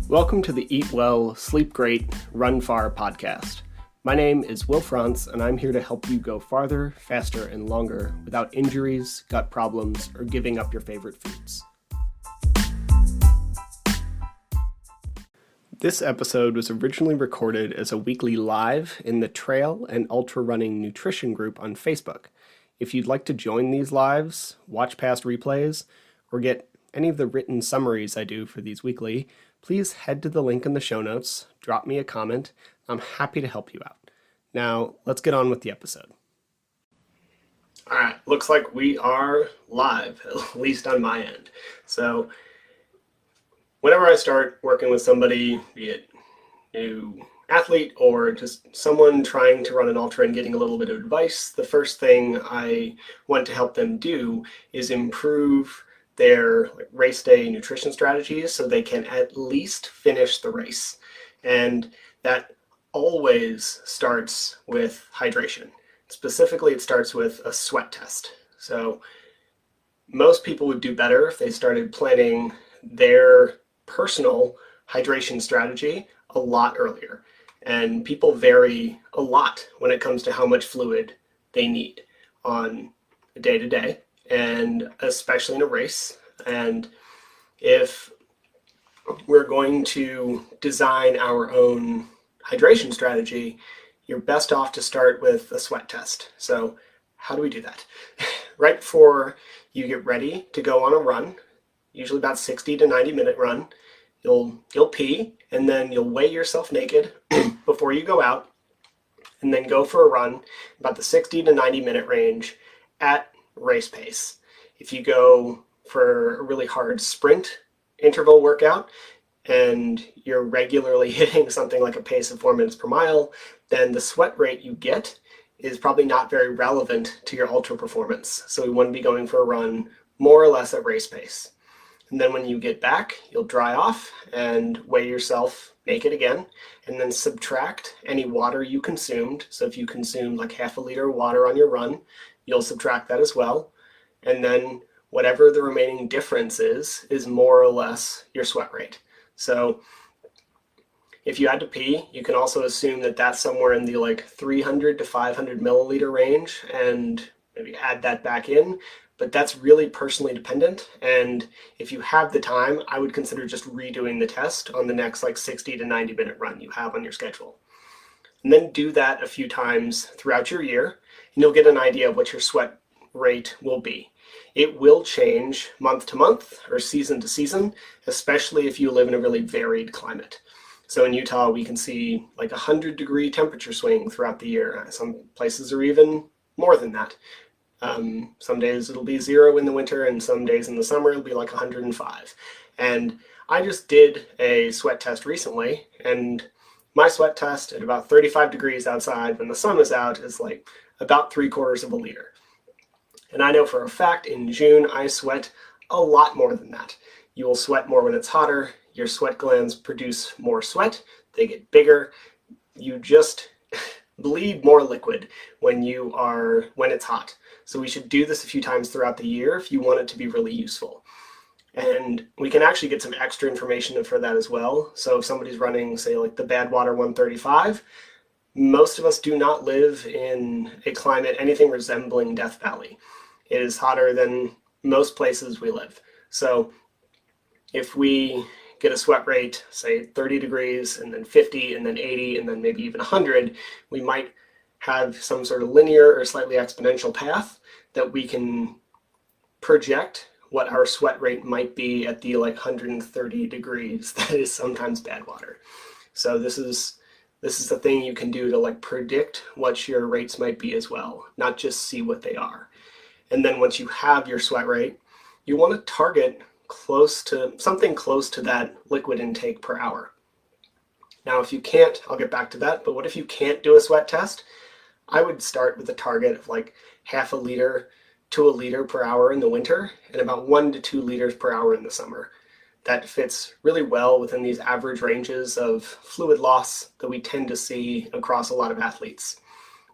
Welcome to the Eat Well, Sleep Great, Run Far podcast. My name is Will Frantz, and I'm here to help you go farther, faster, and longer without injuries, gut problems, or giving up your favorite foods. This episode was originally recorded as a weekly live in the Trail and Ultra Running Nutrition group on Facebook. If you'd like to join these lives, watch past replays, or get any of the written summaries I do for these weekly, please head to the link in the show notes, drop me a comment. I'm happy to help you out. Now, let's get on with the episode. All right, looks like we are live, at least on my end. So, whenever I start working with somebody, be it new athlete or just someone trying to run an ultra and getting a little bit of advice, the first thing I want to help them do is improve their race day nutrition strategies so they can at least finish the race. And that always starts with hydration. Specifically, it starts with a sweat test. So most people would do better if they started planning their personal hydration strategy a lot earlier. And people vary a lot when it comes to how much fluid they need on a day-to-day, and especially in a race. And if we're going to design our own hydration strategy, you're best off to start with a sweat test. So how do we do that? Right before you get ready to go on a run, usually about 60 to 90 minute run, you'll pee, and then you'll weigh yourself naked before you go out, and then go for a run about the 60 to 90 minute range at race pace. If you go for a really hard sprint interval workout and you're regularly hitting something like a pace of 4 minutes per mile, then the sweat rate you get is probably not very relevant to your ultra performance. So we want to be going for a run more or less at race pace. And then when you get back, you'll dry off and weigh yourself naked again, and then subtract any water you consumed. So if you consumed like half a liter of water on your run, you'll subtract that as well. And then whatever the remaining difference is more or less your sweat rate. So if you had to pee, you can also assume that that's somewhere in the like 300 to 500 milliliter range, and maybe add that back in. But that's really personally dependent, and if you have the time, I would consider just redoing the test on the next like 60 to 90 minute run you have on your schedule. And then do that a few times throughout your year, and you'll get an idea of what your sweat rate will be. It will change month to month or season to season, especially if you live in a really varied climate. So in Utah, we can see like 100-degree temperature swing throughout the year. Some places are even more than that. Some days it'll be 0 in the winter, and some days in the summer it'll be like 105. And I just did a sweat test recently, and my sweat test at about 35 degrees outside when the sun is out is like about 3/4 of a liter. And I know for a fact in June I sweat a lot more than that. You will sweat more when it's hotter. Your sweat glands produce more sweat. They get bigger. You just bleed more liquid when it's hot. So we should do this a few times throughout the year if you want it to be really useful. And we can actually get some extra information for that as well. So if somebody's running, say, like the Badwater 135, most of us do not live in a climate anything resembling Death Valley. It is hotter than most places we live. So if we get a sweat rate, say 30 degrees, and then 50, and then 80, and then maybe even 100, we might have some sort of linear or slightly exponential path that we can project what our sweat rate might be at the like 130 degrees that is sometimes Badwater. So this is the thing you can do to like predict what your rates might be as well, not just see what they are. And then once you have your sweat rate, you want to target something close to that liquid intake per hour. Now, if you can't, I'll get back to that, but what if you can't do a sweat test? I would start with a target of like half a liter to a liter per hour in the winter, and about 1 to 2 liters per hour in the summer. That fits really well within these average ranges of fluid loss that we tend to see across a lot of athletes.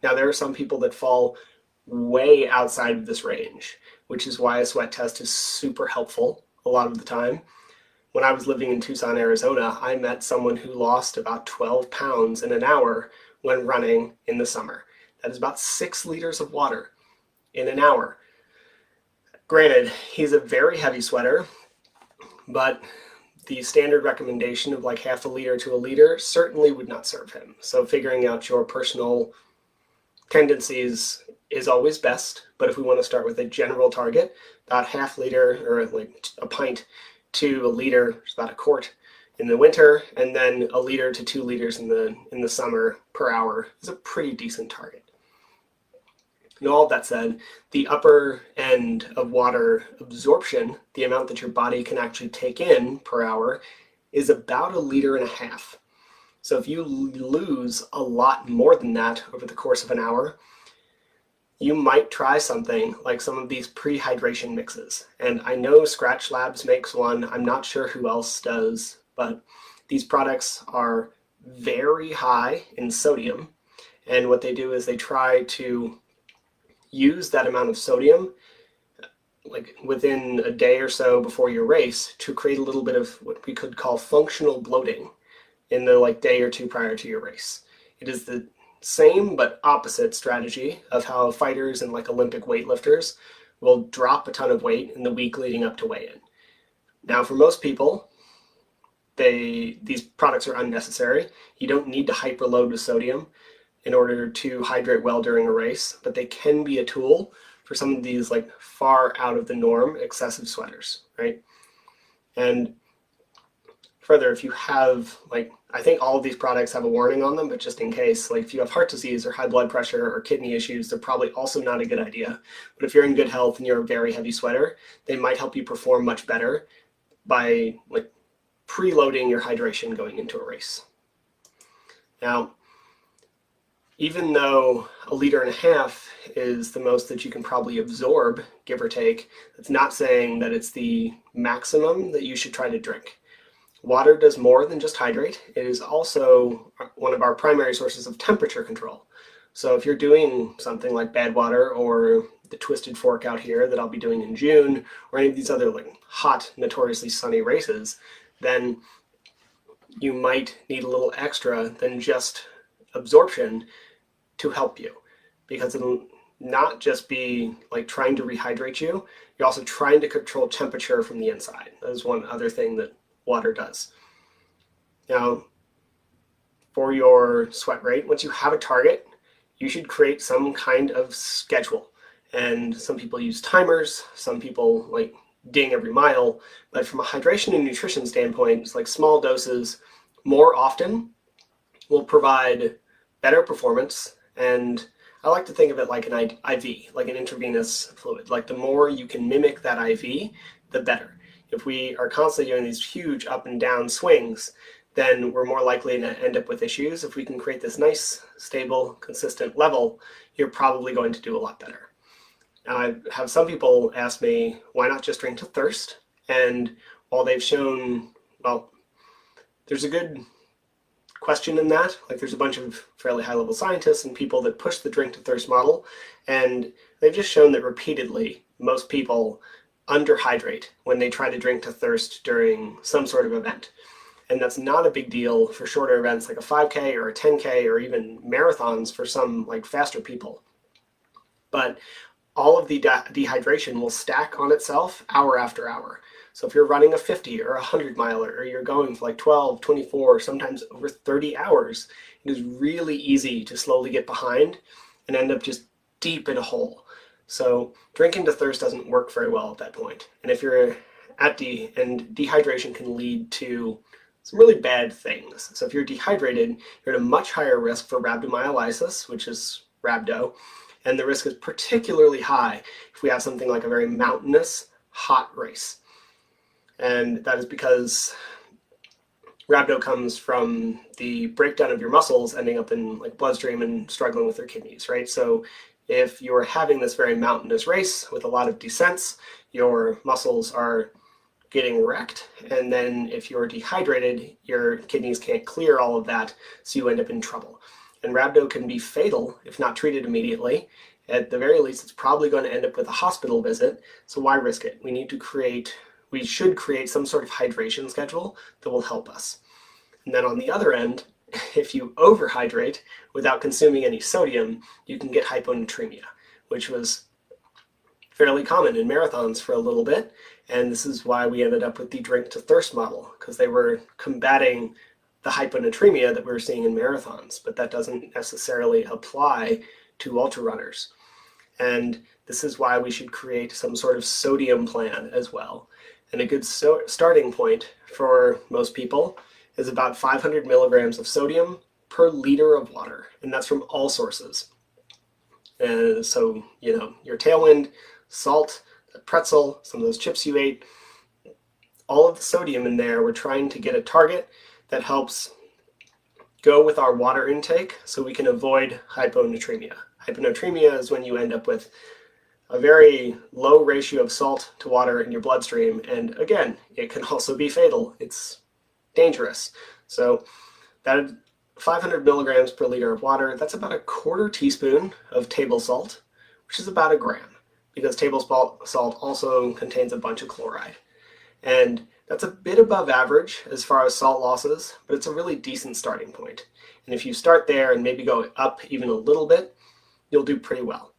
Now, there are some people that fall way outside of this range, which is why a sweat test is super helpful a lot of the time. when I was living in Tucson, Arizona, I met someone who lost about 12 pounds in an hour when running in the summer. That is about 6 liters of water in an hour. Granted, he's a very heavy sweater, but the standard recommendation of like half a liter to a liter certainly would not serve him. So figuring out your personal tendencies is always best, but if we want to start with a general target, about half liter or like a pint to a liter, which is about a quart in the winter, and then a liter to 2 liters in the summer per hour is a pretty decent target. And all that said, the upper end of water absorption, the amount that your body can actually take in per hour, is about 1.5 liters. So if you lose a lot more than that over the course of an hour, you might try something like some of these pre-hydration mixes. And I know Scratch Labs makes one. I'm not sure who else does, but these products are very high in sodium. And what they do is they try to use that amount of sodium like within a day or so before your race to create a little bit of what we could call functional bloating in the like day or two prior to your race. It is the same but opposite strategy of how fighters and like Olympic weightlifters will drop a ton of weight in the week leading up to weigh-in. Now for most people, these products are unnecessary. You don't need to hyperload with sodium in order to hydrate well during a race, but they can be a tool for some of these like far out of the norm excessive sweaters, right? And further, if you have like, I think all of these products have a warning on them, but just in case, like if you have heart disease or high blood pressure or kidney issues, they're probably also not a good idea. But if you're in good health and you're a very heavy sweater, they might help you perform much better by like preloading your hydration going into a race. Now, even though 1.5 liters is the most that you can probably absorb, give or take, that's not saying that it's the maximum that you should try to drink. Water does more than just hydrate. It is also one of our primary sources of temperature control. So if you're doing something like Badwater or the Twisted Fork out here that I'll be doing in June, or any of these other like hot, notoriously sunny races, then you might need a little extra than just absorption to help you, because it'll not just be like trying to rehydrate you, you're also trying to control temperature from the inside. That is one other thing that water does. Now, for your sweat rate, once you have a target, you should create some kind of schedule. And some people use timers, some people like ding every mile, but from a hydration and nutrition standpoint, it's like small doses more often will provide better performance. And I like to think of it like an IV, like an intravenous fluid. Like the more you can mimic that IV, the better. If we are constantly doing these huge up and down swings, then we're more likely to end up with issues. If we can create this nice, stable, consistent level, you're probably going to do a lot better. Now, I have some people ask me, why not just drink to thirst? And while they've shown, well, there's a good question in that. Like there's a bunch of fairly high-level scientists and people that push the drink to thirst model, and they've just shown that repeatedly most people underhydrate when they try to drink to thirst during some sort of event. And that's not a big deal for shorter events like a 5K or a 10K or even marathons for some like faster people. But all of the dehydration will stack on itself hour after hour. So if you're running a 50 or a 100 miler, or you're going for like 12, 24, sometimes over 30 hours, it is really easy to slowly get behind and end up just deep in a hole. So drinking to thirst doesn't work very well at that point. And if you're at and dehydration can lead to some really bad things. So if you're dehydrated, you're at a much higher risk for rhabdomyolysis, which is rhabdo, and the risk is particularly high if we have something like a very mountainous, hot race. And that is because rhabdo comes from the breakdown of your muscles ending up in like bloodstream and struggling with your kidneys, right? So if you're having this very mountainous race with a lot of descents, your muscles are getting wrecked. And then if you're dehydrated, your kidneys can't clear all of that, so you end up in trouble. And rhabdo can be fatal if not treated immediately. At the very least, it's probably going to end up with a hospital visit, so why risk it? We need to create we should create some sort of hydration schedule that will help us. And then on the other end, if you overhydrate without consuming any sodium, you can get hyponatremia, which was fairly common in marathons for a little bit. And this is why we ended up with the drink to thirst model, because they were combating the hyponatremia that we were seeing in marathons, but that doesn't necessarily apply to ultra runners. And this is why we should create some sort of sodium plan as well. And a good starting point for most people is about 500 milligrams of sodium per liter of water, and that's from all sources. And so, your Tailwind, salt, pretzel, some of those chips you ate, all of the sodium in there, we're trying to get a target that helps go with our water intake so we can avoid hyponatremia. Hyponatremia is when you end up with a very low ratio of salt to water in your bloodstream, and again, it can also be fatal. It's dangerous. So that 500 milligrams per liter of water, that's about a quarter teaspoon of table salt, which is about a gram, because table salt also contains a bunch of chloride. And that's a bit above average as far as salt losses, but it's a really decent starting point. And if you start there and maybe go up even a little bit, you'll do pretty well.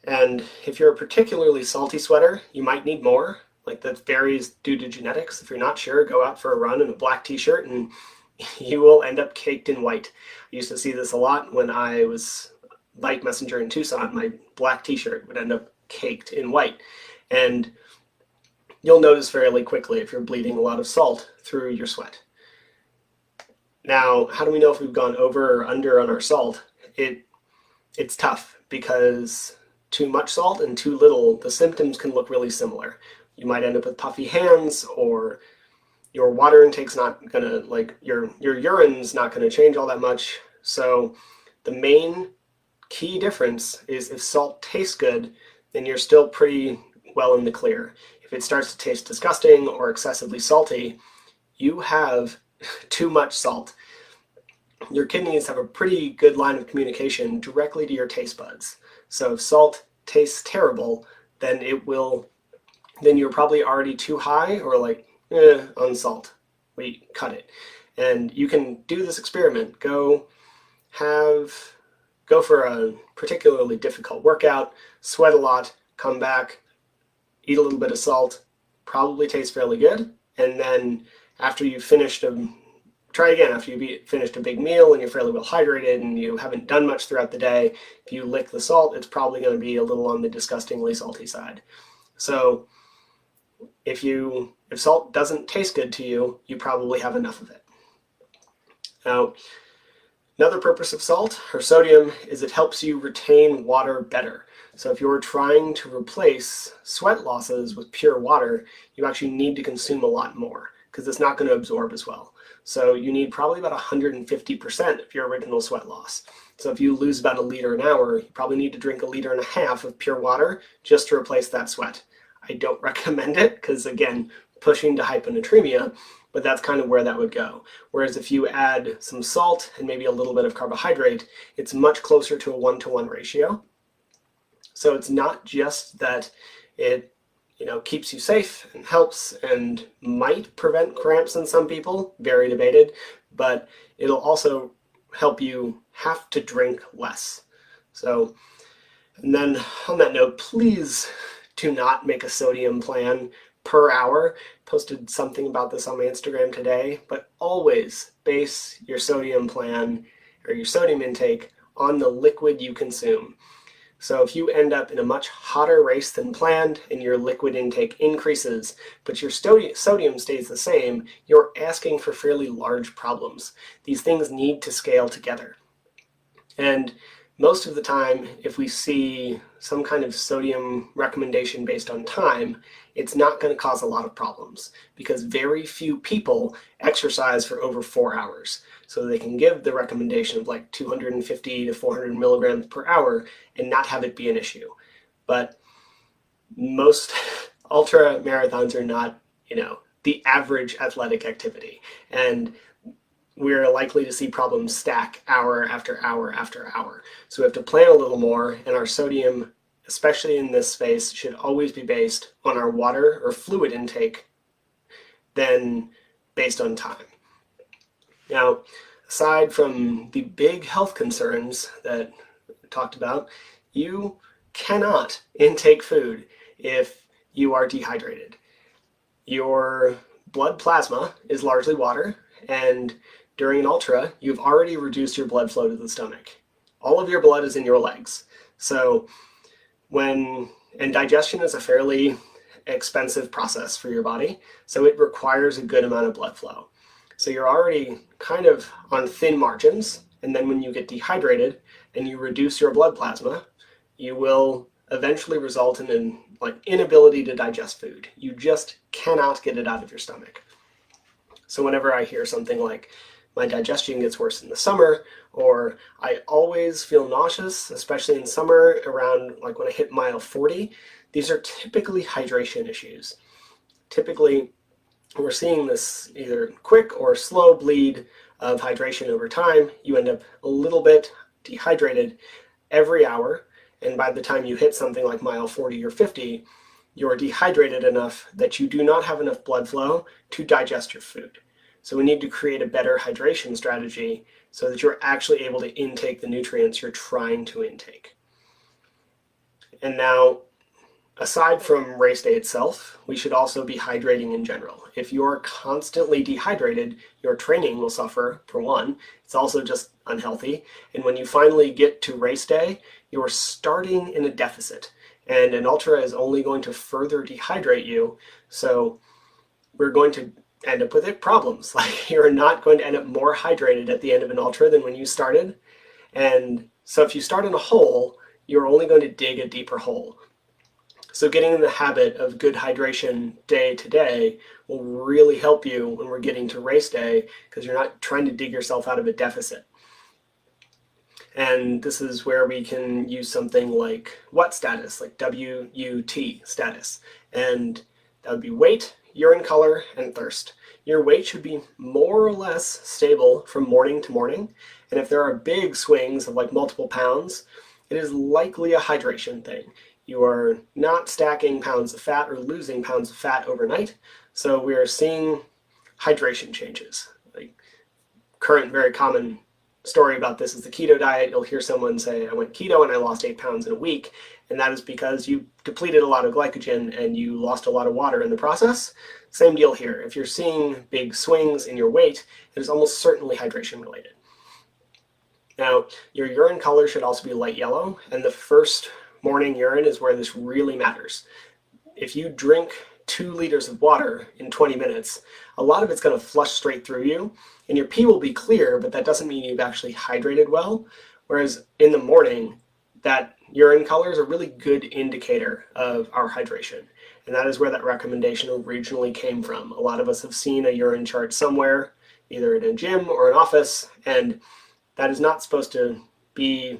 And if you're a particularly salty sweater, you might need more. Like, that varies due to genetics. If you're not sure, go out for a run in a black t-shirt and you will end up caked in white. I used to see this a lot when I was bike messenger in Tucson. My black t-shirt would end up caked in white. And you'll notice fairly quickly if you're bleeding a lot of salt through your sweat. Now, how do we know if we've gone over or under on our salt? It's tough, because too much salt and too little, the symptoms can look really similar. You might end up with puffy hands, or your water intake's not gonna, your urine's not gonna change all that much. So the main key difference is if salt tastes good, then you're still pretty well in the clear. If it starts to taste disgusting or excessively salty, you have too much salt. Your kidneys have a pretty good line of communication directly to your taste buds. So if salt tastes terrible, then you're probably already too high, or on salt. We cut it. And you can do this experiment. Go for a particularly difficult workout, sweat a lot, come back, eat a little bit of salt, probably tastes fairly good. And then after you've finished try again after you finished a big meal and you're fairly well hydrated and you haven't done much throughout the day. If you lick the salt, it's probably going to be a little on the disgustingly salty side. So if salt doesn't taste good to you, you probably have enough of it. Now, another purpose of salt, or sodium, is it helps you retain water better. So if you're trying to replace sweat losses with pure water, you actually need to consume a lot more, because it's not going to absorb as well. So you need probably about 150% of your original sweat loss. So if you lose about 1 liter an hour, you probably need to drink 1.5 liters of pure water just to replace that sweat. I don't recommend it, because again, pushing to hyponatremia, but that's kind of where that would go. Whereas if you add some salt and maybe a little bit of carbohydrate, it's much closer to a 1-to-1 ratio. So it's not just that it keeps you safe and helps and might prevent cramps in some people, very debated, but it'll also help you have to drink less. So, and then on that note, please do not make a sodium plan per hour. Posted something about this on my Instagram today, but always base your sodium plan or your sodium intake on the liquid you consume. So if you end up in a much hotter race than planned and your liquid intake increases, but your sodium stays the same, you're asking for fairly large problems. These things need to scale together. And most of the time, if we see some kind of sodium recommendation based on time, it's not going to cause a lot of problems, because very few people exercise for over 4 hours. So they can give the recommendation of 250 to 400 milligrams per hour and not have it be an issue. But most ultra marathons are not, the average athletic activity. And we're likely to see problems stack hour after hour after hour. So we have to plan a little more, and our sodium, especially in this space, should always be based on our water or fluid intake than based on time. Now, aside from the big health concerns that I talked about, you cannot intake food if you are dehydrated. Your blood plasma is largely water, and during an ultra, you've already reduced your blood flow to the stomach. All of your blood is in your legs. So and digestion is a fairly expensive process for your body, so it requires a good amount of blood flow. So you're already kind of on thin margins, and then when you get dehydrated and you reduce your blood plasma, you will eventually result in an inability to digest food. You just cannot get it out of your stomach. So whenever I hear something like, my digestion gets worse in the summer, or I always feel nauseous, especially in summer around when I hit mile 40, these are typically hydration issues. Typically, we're seeing this either quick or slow bleed of hydration over time. You end up a little bit dehydrated every hour, and by the time you hit something like mile 40 or 50, you're dehydrated enough that you do not have enough blood flow to digest your food. So we need to create a better hydration strategy so that you're actually able to intake the nutrients you're trying to intake. And now, aside from race day itself, we should also be hydrating in general. If you're constantly dehydrated, your training will suffer, for one. It's also just unhealthy. And when you finally get to race day, you're starting in a deficit. And an ultra is only going to further dehydrate you. So we're going to end up with problems. You're not going to end up more hydrated at the end of an ultra than when you started. And so if you start in a hole, you're only going to dig a deeper hole. So getting in the habit of good hydration day to day will really help you when we're getting to race day, because you're not trying to dig yourself out of a deficit. And this is where we can use something like WUT status, like W-U-T status. And that would be weight, urine color, and thirst. Your weight should be more or less stable from morning to morning. And if there are big swings of multiple pounds, it is likely a hydration thing. You are not stacking pounds of fat or losing pounds of fat overnight. So we are seeing hydration changes. Current very common story about this is the keto diet. You'll hear someone say, I went keto and I lost 8 pounds in a week. And that is because you depleted a lot of glycogen and you lost a lot of water in the process. Same deal here. If you're seeing big swings in your weight, it is almost certainly hydration related. Now, your urine color should also be light yellow, and the first morning urine is where this really matters. If you drink 2 liters of water in 20 minutes, a lot of it's going to flush straight through you, and your pee will be clear, but that doesn't mean you've actually hydrated well. Whereas in the morning, that urine color is a really good indicator of our hydration. And that is where that recommendation originally came from. A lot of us have seen a urine chart somewhere, either in a gym or an office, and that is not supposed to be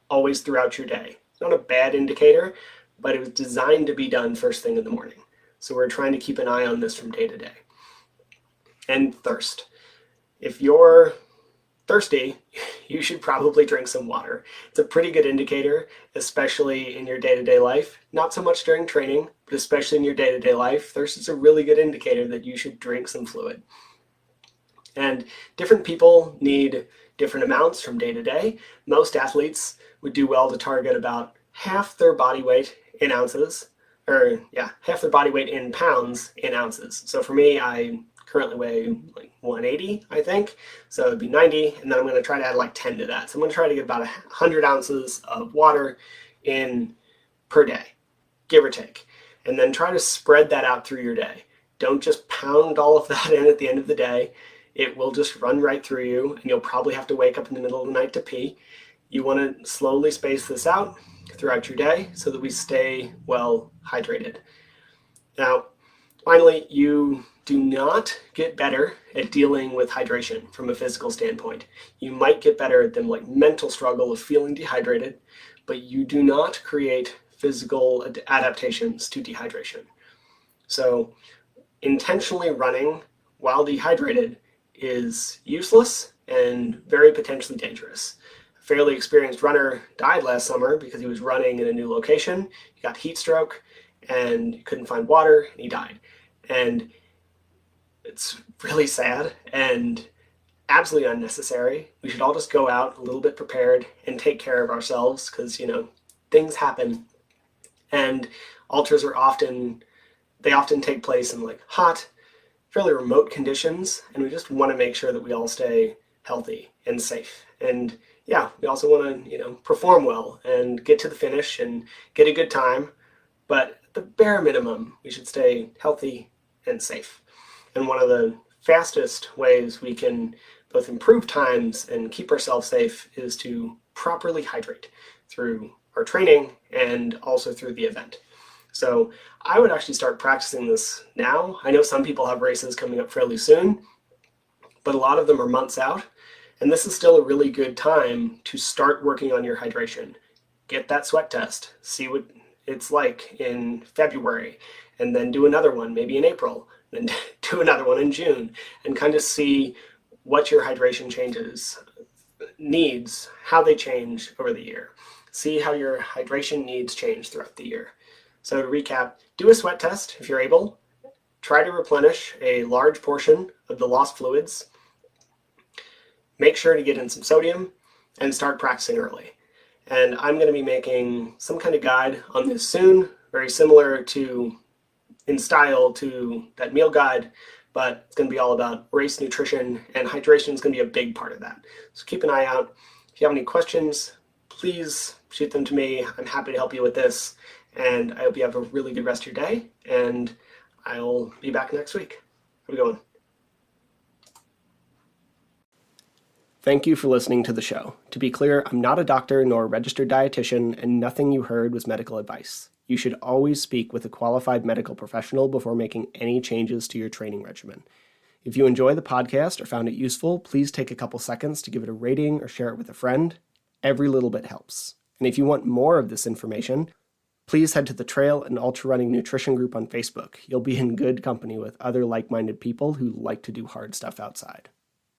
always throughout your day. It's not a bad indicator, but it was designed to be done first thing in the morning. So we're trying to keep an eye on this from day to day. And thirst. If you're thirsty, you should probably drink some water. It's a pretty good indicator, especially in your day-to-day life. Not so much during training, but especially in your day-to-day life. Thirst is a really good indicator that you should drink some fluid. And different people need different amounts from day to day. Most athletes would do well to target about half their body weight in ounces, half their body weight in pounds in ounces. So for me, I currently weigh 180, I think. So it'd be 90, and then I'm going to try to add 10 to that. So I'm going to try to get about 100 ounces of water in per day, give or take. And then try to spread that out through your day. Don't just pound all of that in at the end of the day. It will just run right through you, and you'll probably have to wake up in the middle of the night to pee. You want to slowly space this out throughout your day so that we stay well hydrated. Now, finally, you do not get better at dealing with hydration from a physical standpoint. You might get better at the mental struggle of feeling dehydrated, but you do not create physical adaptations to dehydration. So intentionally running while dehydrated is useless and very potentially dangerous. A fairly experienced runner died last summer because he was running in a new location. He got heat stroke and couldn't find water, and he died. And It's really sad and absolutely unnecessary. We should all just go out a little bit prepared and take care of ourselves because, things happen. And ultras they often take place in like hot, fairly remote conditions. And we just want to make sure that we all stay healthy and safe. And yeah, we also want to, perform well and get to the finish and get a good time. But at the bare minimum, we should stay healthy and safe. And one of the fastest ways we can both improve times and keep ourselves safe is to properly hydrate through our training and also through the event. So I would actually start practicing this now. I know some people have races coming up fairly soon, but a lot of them are months out. And this is still a really good time to start working on your hydration. Get that sweat test, see what it's like in February, and then do another one maybe in April, and do another one in June, and kind of see what your hydration needs, how they change over the year. See how your hydration needs change throughout the year. So to recap, do a sweat test if you're able. Try to replenish a large portion of the lost fluids. Make sure to get in some sodium and start practicing early. And I'm going to be making some kind of guide on this soon, very similar in style to that meal guide, but it's going to be all about race nutrition, and hydration is going to be a big part of that. So keep an eye out. If you have any questions, please shoot them to me. I'm happy to help you with this, and I hope you have a really good rest of your day, and I'll be back next week. Have a good one. Thank you for listening to the show. To be clear, I'm not a doctor nor a registered dietitian, and nothing you heard was medical advice. You should always speak with a qualified medical professional before making any changes to your training regimen. If you enjoy the podcast or found it useful, please take a couple seconds to give it a rating or share it with a friend. Every little bit helps. And if you want more of this information, please head to the Trail and Ultra Running Nutrition group on Facebook. You'll be in good company with other like-minded people who like to do hard stuff outside.